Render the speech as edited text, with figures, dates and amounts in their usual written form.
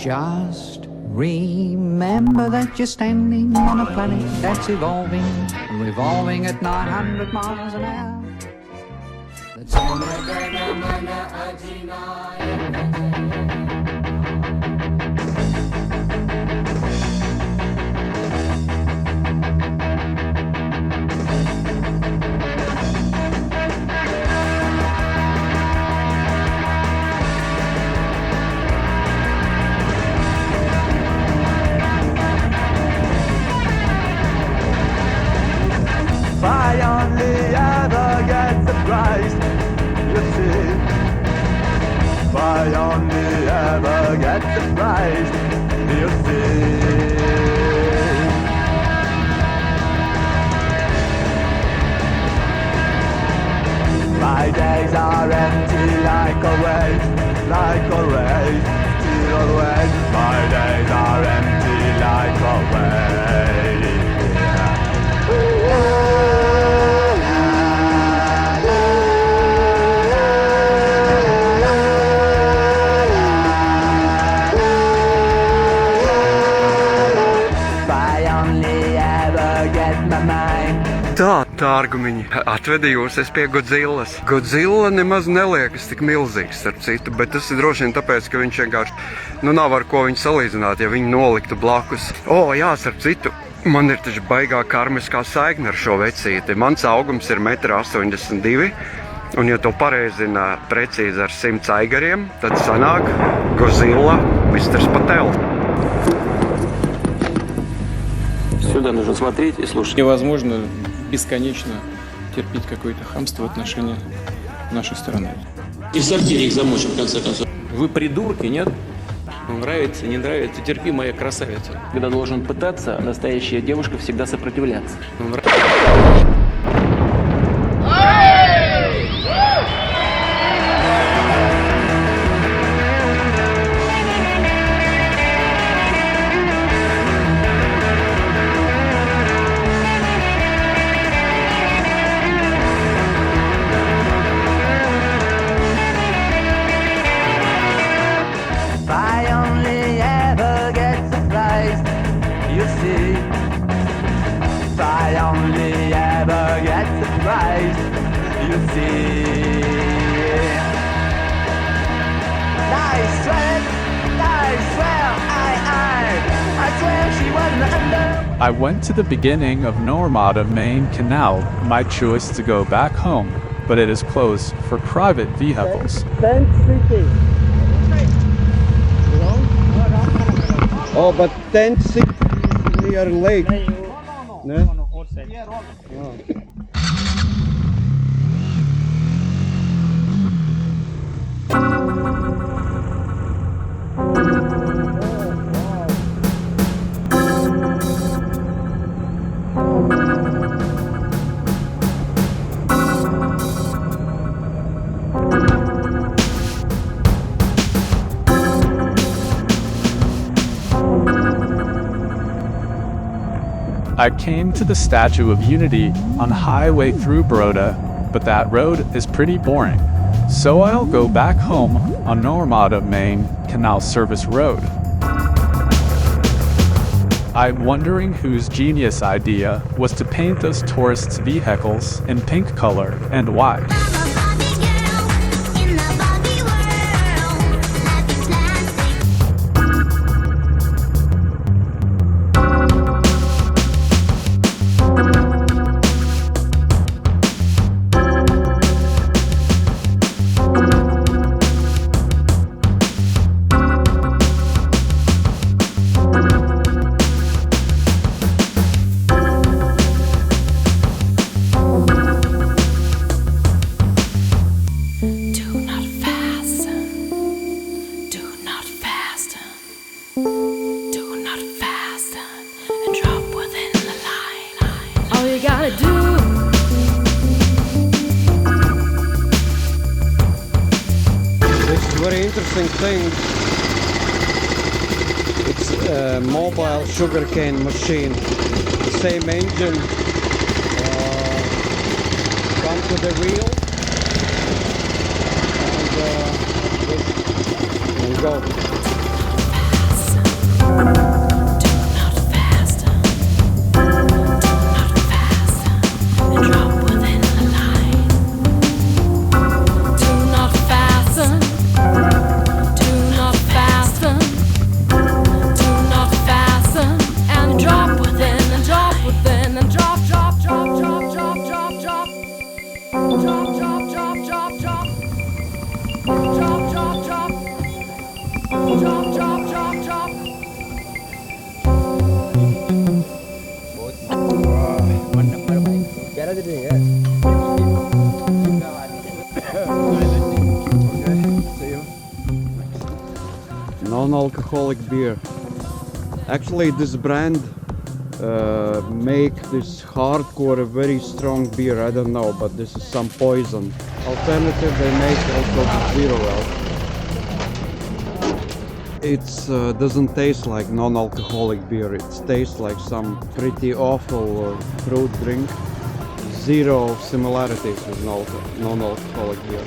Just remember that you're standing on a planet that's evolving, revolving at 900 miles an hour. If I only ever get surprised, you see. If I only ever get surprised, you see. My days are empty like a waste, like a waste, still a waste. My days are empty like a waste. Tā, dārgumiņi, atvedījos es pie Godzillas. Godzilla nemaz neliekas tik milzīgs, starp citu, bet tas ir droši vien tāpēc, ka viņš vienkārši, nav ar ko viņu salīdzināt, ja viņu noliktu blakus. Jā, starp citu, man ir taču baigā karmiskā saikne ar šo vecīti. Mans augums ir 1,82 m, un ja to pareizina precīzi ar 100 aigariem, tad sanāk Godzilla Mr. Patel. Сюда нужно смотреть и слушать. Невозможно бесконечно терпеть какое-то хамство в отношении нашей стороны. И в сортире их замочим, в конце концов. Вы придурки, нет? Нравится, не нравится, терпи, моя красавица. Когда должен пытаться, настоящая девушка всегда сопротивляться. I went to the beginning of Normada Main Canal, my choice to go back home, but it is closed for private vehicles. Tent City. Oh, but Tent City is near lake. No? I came to the Statue of Unity on highway through Baroda, but that road is pretty boring. So I'll go back home on Normada Main Canal Service Road. I'm wondering whose genius idea was to paint those tourists' vehicles in pink color and why. Very interesting thing. It's a mobile sugarcane machine. Same engine. Come to the wheel and go. visiting, yes. See you. Non-alcoholic beer. Actually, this brand make this hardcore very strong beer. I don't know, but this is some poison. Alternative, they make also zero alcohol. It doesn't taste like non-alcoholic beer. It tastes like some pretty awful fruit drink. Zero similarities with non-alcoholic beer.